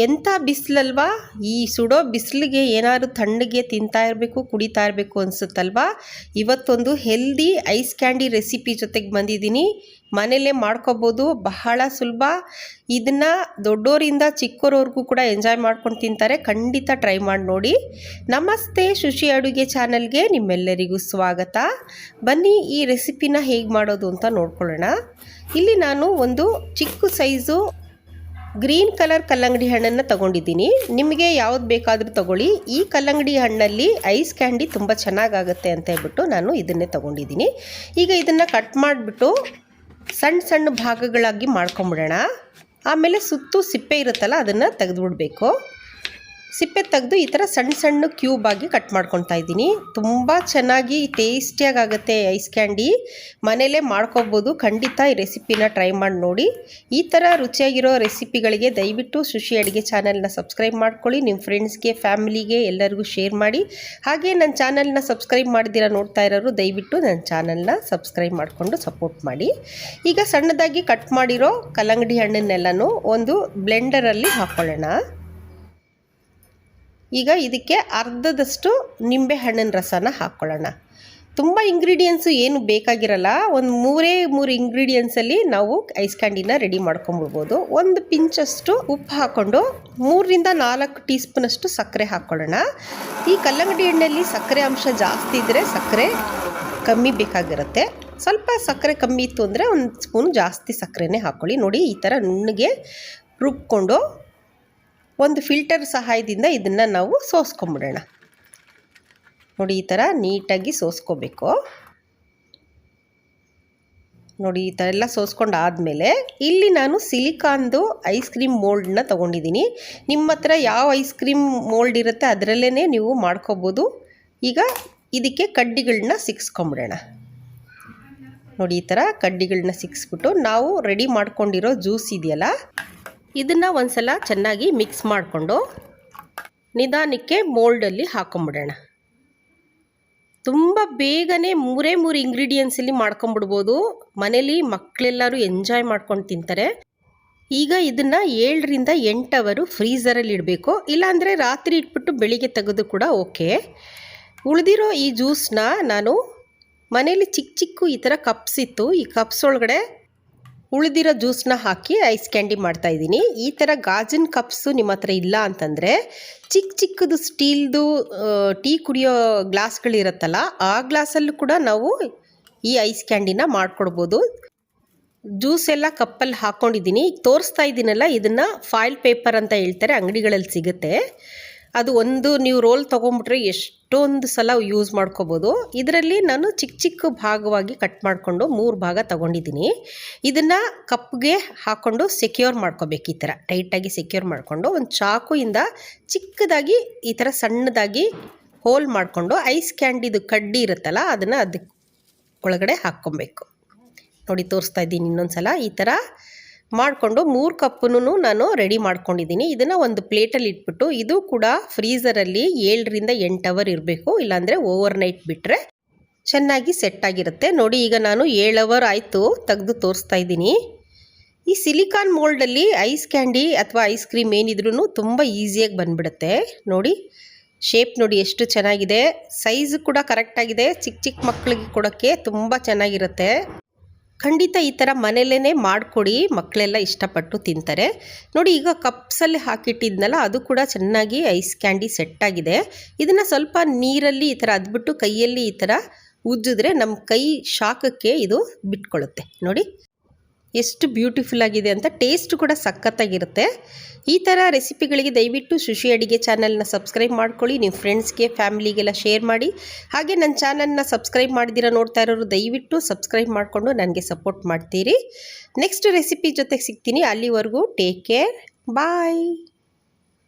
ಎಂಥ ಬಿಸಿಲಲ್ವಾ. ಈ ಸುಡೋ ಬಿಸಿಲಿಗೆ ಏನಾದ್ರು ತಣ್ಣಗೆ ತಿಂತಾ ಇರಬೇಕು, ಕುಡಿತಾ ಇರಬೇಕು ಅನಿಸುತ್ತಲ್ವಾ. ಇವತ್ತೊಂದು ಹೆಲ್ದಿ ಐಸ್ ಕ್ಯಾಂಡಿ ರೆಸಿಪಿ ಜೊತೆಗೆ ಬಂದಿದ್ದೀನಿ. ಮನೆಯಲ್ಲೇ ಮಾಡ್ಕೋಬೋದು, ಬಹಳ ಸುಲಭ. ಇದನ್ನು ದೊಡ್ಡೋರಿಂದ ಚಿಕ್ಕವರವರೆಗೂ ಕೂಡ ಎಂಜಾಯ್ ಮಾಡ್ಕೊಂಡು ತಿಂತಾರೆ. ಖಂಡಿತ ಟ್ರೈ ಮಾಡಿ ನೋಡಿ. ನಮಸ್ತೆ, ಶುಚಿ ಅಡುಗೆ ಚಾನಲ್ಗೆ ನಿಮ್ಮೆಲ್ಲರಿಗೂ ಸ್ವಾಗತ. ಬನ್ನಿ ಈ ರೆಸಿಪಿನ ಹೇಗೆ ಮಾಡೋದು ಅಂತ ನೋಡ್ಕೊಳ್ಳೋಣ. ಇಲ್ಲಿ ನಾನು ಒಂದು ಚಿಕ್ಕ ಸೈಜು ಗ್ರೀನ್ ಕಲರ್ ಕಲ್ಲಂಗಡಿ ಹಣ್ಣನ್ನು ತಗೊಂಡಿದ್ದೀನಿ. ನಿಮಗೆ ಯಾವ್ದು ಬೇಕಾದರೂ ತಗೊಳ್ಳಿ. ಈ ಕಲ್ಲಂಗಡಿ ಹಣ್ಣಲ್ಲಿ ಐಸ್ ಕ್ಯಾಂಡಿ ತುಂಬ ಚೆನ್ನಾಗಾಗುತ್ತೆ ಅಂತ ಹೇಳ್ಬಿಟ್ಟು ನಾನು ಇದನ್ನೇ ತಗೊಂಡಿದ್ದೀನಿ. ಈಗ ಇದನ್ನು ಕಟ್ ಮಾಡಿಬಿಟ್ಟು ಸಣ್ಣ ಸಣ್ಣ ಭಾಗಗಳಾಗಿ ಮಾಡ್ಕೊಂಬಿಡೋಣ. ಆಮೇಲೆ ಸುತ್ತು ಸಿಪ್ಪೆ ಇರುತ್ತಲ್ಲ ಅದನ್ನು ತೆಗೆದುಬಿಡಬೇಕು. ಸಿಪ್ಪೆ ತೆಗೆದು ಈ ಥರ ಸಣ್ಣ ಸಣ್ಣ ಕ್ಯೂಬ್ ಆಗಿ ಕಟ್ ಮಾಡ್ಕೊತಾ ಇದ್ದೀನಿ. ತುಂಬ ಚೆನ್ನಾಗಿ ಟೇಸ್ಟಿಯಾಗಿ ಆಗುತ್ತೆ ಐಸ್ ಕ್ಯಾಂಡಿ. ಮನೇಲೇ ಮಾಡ್ಕೋಬೋದು. ಖಂಡಿತ ಈ ರೆಸಿಪಿನ ಟ್ರೈ ಮಾಡಿ ನೋಡಿ. ಈ ಥರ ರುಚಿಯಾಗಿರೋ ರೆಸಿಪಿಗಳಿಗೆ ದಯವಿಟ್ಟು ಶುಚಿ ಅಡುಗೆ ಚಾನಲ್ನ ಸಬ್ಸ್ಕ್ರೈಬ್ ಮಾಡ್ಕೊಳ್ಳಿ. ನಿಮ್ಮ ಫ್ರೆಂಡ್ಸ್ಗೆ, ಫ್ಯಾಮಿಲಿಗೆ ಎಲ್ಲರಿಗೂ ಶೇರ್ ಮಾಡಿ. ಹಾಗೆ ನನ್ನ ಚಾನಲ್ನ ಸಬ್ಸ್ಕ್ರೈಬ್ ಮಾಡಿದಿರ ನೋಡ್ತಾ ಇರೋರು ದಯವಿಟ್ಟು ನನ್ನ ಚಾನಲ್ನ ಸಬ್ಸ್ಕ್ರೈಬ್ ಮಾಡಿಕೊಂಡು ಸಪೋರ್ಟ್ ಮಾಡಿ. ಈಗ ಸಣ್ಣದಾಗಿ ಕಟ್ ಮಾಡಿರೋ ಕಲ್ಲಂಗಡಿ ಹಣ್ಣನ್ನೆಲ್ಲನೂ ಒಂದು ಬ್ಲೆಂಡರಲ್ಲಿ ಹಾಕ್ಕೊಳ್ಳೋಣ. ಈಗ ಇದಕ್ಕೆ ಅರ್ಧದಷ್ಟು ನಿಂಬೆ ಹಣ್ಣಿನ ರಸನ ಹಾಕ್ಕೊಳ್ಳೋಣ. ತುಂಬ ಇಂಗ್ರೀಡಿಯೆಂಟ್ಸು ಏನು ಬೇಕಾಗಿರಲ್ಲ. ಒಂದು ಮೂರು ಇಂಗ್ರೀಡಿಯೆಂಟ್ಸಲ್ಲಿ ನಾವು ಐಸ್ ಕ್ಯಾಂಡಿನ ರೆಡಿ ಮಾಡ್ಕೊಂಬಿಡ್ಬೋದು. ಒಂದು ಪಿಂಚಷ್ಟು ಉಪ್ಪು ಹಾಕ್ಕೊಂಡು 3-4 ಟೀ ಸ್ಪೂನಷ್ಟು ಸಕ್ಕರೆ ಹಾಕ್ಕೊಳ್ಳೋಣ. ಈ ಕಲ್ಲಂಗಡಿ ಹಣ್ಣಲ್ಲಿ ಸಕ್ಕರೆ ಅಂಶ ಜಾಸ್ತಿ ಇದ್ದರೆ ಸಕ್ಕರೆ ಕಮ್ಮಿ ಬೇಕಾಗಿರುತ್ತೆ. ಸ್ವಲ್ಪ ಸಕ್ಕರೆ ಕಮ್ಮಿ ಇತ್ತು ಅಂದರೆ ಒಂದು ಸ್ಪೂನ್ ಜಾಸ್ತಿ ಸಕ್ಕರೆನೇ ಹಾಕ್ಕೊಳ್ಳಿ. ನೋಡಿ, ಈ ಥರ ನುಣ್ಣಗೆ ರುಬ್ಕೊಂಡು ಒಂದು ಫಿಲ್ಟರ್ ಸಹಾಯದಿಂದ ಇದನ್ನು ನಾವು ಸೋಸ್ಕೊಂಬಿಡೋಣ. ನೋಡಿ, ಈ ಥರ ನೀಟಾಗಿ ಸೋಸ್ಕೋಬೇಕು. ನೋಡಿ, ಈ ಥರ ಎಲ್ಲ ಸೋಸ್ಕೊಂಡು ಆದಮೇಲೆ ಇಲ್ಲಿ ನಾನು ಸಿಲಿಕಾನ್ದು ಐಸ್ ಕ್ರೀಮ್ ಮೋಲ್ಡನ್ನ ತೊಗೊಂಡಿದ್ದೀನಿ. ನಿಮ್ಮ ಹತ್ರ ಯಾವ ಐಸ್ ಕ್ರೀಮ್ ಮೋಲ್ಡ್ ಇರುತ್ತೆ ಅದರಲ್ಲೇ ನೀವು ಮಾಡ್ಕೋಬೋದು. ಈಗ ಇದಕ್ಕೆ ಕಡ್ಡಿಗಳನ್ನ ಸಿಕ್ಸ್ಕೊಂಬಿಡೋಣ. ನೋಡಿ, ಈ ಥರ ಕಡ್ಡಿಗಳನ್ನ ಸಿಕ್ಸ್ಬಿಟ್ಟು ನಾವು ರೆಡಿ ಮಾಡ್ಕೊಂಡಿರೋ ಜ್ಯೂಸ್ ಇದೆಯಲ್ಲ ಇದನ್ನು ಒಂದು ಸಲ ಚೆನ್ನಾಗಿ ಮಿಕ್ಸ್ ಮಾಡಿಕೊಂಡು ನಿಧಾನಕ್ಕೆ ಮೋಲ್ಡಲ್ಲಿ ಹಾಕೊಂಬಿಡೋಣ. ತುಂಬ ಬೇಗನೆ 3 ಇಂಗ್ರೀಡಿಯೆಂಟ್ಸಲ್ಲಿ ಮಾಡ್ಕೊಂಬಿಡ್ಬೋದು. ಮನೇಲಿ ಮಕ್ಕಳೆಲ್ಲರೂ ಎಂಜಾಯ್ ಮಾಡ್ಕೊಂಡು ತಿಂತಾರೆ. ಈಗ ಇದನ್ನು 7-8 ಅವರು ಫ್ರೀಝರಲ್ಲಿ ಇಡಬೇಕು. ಇಲ್ಲಾಂದರೆ ರಾತ್ರಿ ಇಟ್ಬಿಟ್ಟು ಬೆಳಿಗ್ಗೆ ತೆಗೆದು ಕೂಡ ಓಕೆ. ಉಳಿದಿರೋ ಈ ಜ್ಯೂಸನ್ನ ನಾನು ಮನೇಲಿ ಚಿಕ್ಕ ಈ ಥರ ಕಪ್ಸ್ ಇತ್ತು. ಈ ಕಪ್ಸ್ ಒಳಗಡೆ ಉಳಿದಿರೋ ಜ್ಯೂಸನ್ನ ಹಾಕಿ ಐಸ್ ಕ್ಯಾಂಡಿ ಮಾಡ್ತಾಯಿದ್ದೀನಿ. ಈ ಥರ ಗಾಜಿನ ಕಪ್ಸು ನಿಮ್ಮ ಹತ್ರ ಇಲ್ಲ ಅಂತಂದರೆ ಚಿಕ್ಕದು ಸ್ಟೀಲ್ದು ಟೀ ಕುಡಿಯೋ ಗ್ಲಾಸ್ಗಳಿರುತ್ತಲ್ಲ ಆ ಗ್ಲಾಸಲ್ಲೂ ಕೂಡ ನಾವು ಈ ಐಸ್ ಕ್ಯಾಂಡಿನ ಮಾಡಿಕೊಡ್ಬೋದು. ಜ್ಯೂಸ್ ಎಲ್ಲ ಕಪ್ಪಲ್ಲಿ ಹಾಕ್ಕೊಂಡಿದ್ದೀನಿ. ತೋರಿಸ್ತಾ ಇದ್ದೀನಲ್ಲ, ಇದನ್ನು ಫಾಯಿಲ್ ಪೇಪರ್ ಅಂತ ಹೇಳ್ತಾರೆ, ಅಂಗಡಿಗಳಲ್ಲಿ ಸಿಗುತ್ತೆ. ಅದು ಒಂದು ನೀವು ರೋಲ್ ತೊಗೊಂಬಿಟ್ರೆ ಎಷ್ಟೊಂದು ಸಲ ಯೂಸ್ ಮಾಡ್ಕೋಬೋದು. ಇದರಲ್ಲಿ ನಾನು ಚಿಕ್ಕ ಭಾಗವಾಗಿ ಕಟ್ ಮಾಡಿಕೊಂಡು 3 ಭಾಗ ತೊಗೊಂಡಿದ್ದೀನಿ. ಇದನ್ನು ಕಪ್ಗೆ ಹಾಕ್ಕೊಂಡು ಸೆಕ್ಯೂರ್ ಮಾಡ್ಕೋಬೇಕು. ಈ ಥರ ಟೈಟಾಗಿ ಸೆಕ್ಯೂರ್ ಮಾಡಿಕೊಂಡು ಒಂದು ಚಾಕುಯಿಂದ ಚಿಕ್ಕದಾಗಿ ಈ ಥರ ಸಣ್ಣದಾಗಿ ಹೋಲ್ ಮಾಡಿಕೊಂಡು ಐಸ್ ಕ್ಯಾಂಡಿದು ಕಡ್ಡಿ ಇರುತ್ತಲ್ಲ ಅದನ್ನು ಅದಕ್ಕೆ ಒಳಗಡೆ ಹಾಕ್ಕೊಬೇಕು. ನೋಡಿ, ತೋರಿಸ್ತಾ ಇದ್ದೀನಿ ಇನ್ನೊಂದು ಸಲ. ಈ ಥರ ಮಾಡಿಕೊಂಡು 3 ಕಪ್ಪನ್ನು ನಾನು ರೆಡಿ ಮಾಡ್ಕೊಂಡಿದ್ದೀನಿ. ಇದನ್ನು ಒಂದು ಪ್ಲೇಟಲ್ಲಿ ಇಟ್ಬಿಟ್ಟು ಇದು ಕೂಡ ಫ್ರೀಝರಲ್ಲಿ 7-8 ಅವರ್ ಇರಬೇಕು. ಇಲ್ಲಾಂದರೆ ಓವರ್ ನೈಟ್ ಬಿಟ್ಟರೆ ಚೆನ್ನಾಗಿ ಸೆಟ್ ಆಗಿರುತ್ತೆ. ನೋಡಿ, ಈಗ ನಾನು 7 ಅವರ್ ಆಯಿತು ತೆಗೆದು ತೋರಿಸ್ತಾ ಇದ್ದೀನಿ. ಈ ಸಿಲಿಕಾನ್ ಮೋಲ್ಡಲ್ಲಿ ಐಸ್ ಕ್ಯಾಂಡಿ ಅಥವಾ ಐಸ್ ಕ್ರೀಮ್ ಏನಿದ್ರೂ ತುಂಬ ಈಸಿಯಾಗಿ ಬಂದುಬಿಡುತ್ತೆ. ನೋಡಿ, ಶೇಪ್ ನೋಡಿ ಎಷ್ಟು ಚೆನ್ನಾಗಿದೆ. ಸೈಜ್ ಕೂಡ ಕರೆಕ್ಟಾಗಿದೆ. ಚಿಕ್ಕ ಮಕ್ಕಳಿಗೆ ಕೊಡೋಕ್ಕೆ ತುಂಬ ಚೆನ್ನಾಗಿರುತ್ತೆ. ಖಂಡಿತ ಈ ಥರ ಮನೆಯಲ್ಲೇ ಮಾಡಿಕೊಡಿ, ಮಕ್ಕಳೆಲ್ಲ ಇಷ್ಟಪಟ್ಟು ತಿಂತಾರೆ. ನೋಡಿ, ಈಗ ಕಪ್ಸಲ್ಲಿ ಹಾಕಿಟ್ಟಿದ್ನಲ್ಲ ಅದು ಕೂಡ ಚೆನ್ನಾಗಿ ಐಸ್ ಕ್ಯಾಂಡಿ ಸೆಟ್ಟಾಗಿದೆ. ಇದನ್ನು ಸ್ವಲ್ಪ ನೀರಲ್ಲಿ ಈ ಥರ ಅದ್ಬಿಟ್ಟು ಕೈಯಲ್ಲಿ ಈ ಥರ ಉಜ್ಜಿದ್ರೆ ನಮ್ಮ ಕೈ ಶಾಖಕ್ಕೆ ಇದು ಬಿಟ್ಕೊಳ್ಳುತ್ತೆ. ನೋಡಿ ಎಷ್ಟು ಬ್ಯೂಟಿಫುಲ್ ಆಗಿದೆ ಅಂತ. ಟೇಸ್ಟ್ ಕೂಡ ಸಖತ್ತಾಗಿರುತ್ತೆ. ಈ ಥರ ರೆಸಿಪಿಗಳಿಗೆ ದಯವಿಟ್ಟು ಶುಚಿ ಅಡುಗೆ ಚಾನಲ್ನ ಸಬ್ಸ್ಕ್ರೈಬ್ ಮಾಡ್ಕೊಳ್ಳಿ. ನಿಮ್ಮ ಫ್ರೆಂಡ್ಸ್ಗೆ, ಫ್ಯಾಮಿಲಿಗೆಲ್ಲ ಶೇರ್ ಮಾಡಿ. ಹಾಗೆ ನನ್ನ ಚಾನಲ್ನ ಸಬ್ಸ್ಕ್ರೈಬ್ ಮಾಡಿದಿರ ನೋಡ್ತಾ ಇರೋರು ದಯವಿಟ್ಟು ಸಬ್ಸ್ಕ್ರೈಬ್ ಮಾಡಿಕೊಂಡು ನನಗೆ ಸಪೋರ್ಟ್ ಮಾಡ್ತೀರಿ. ನೆಕ್ಸ್ಟ್ ರೆಸಿಪಿ ಜೊತೆಗೆ ಸಿಗ್ತೀನಿ. ಅಲ್ಲಿವರೆಗೂ ಟೇಕ್ ಕೇರ್, ಬಾಯ್.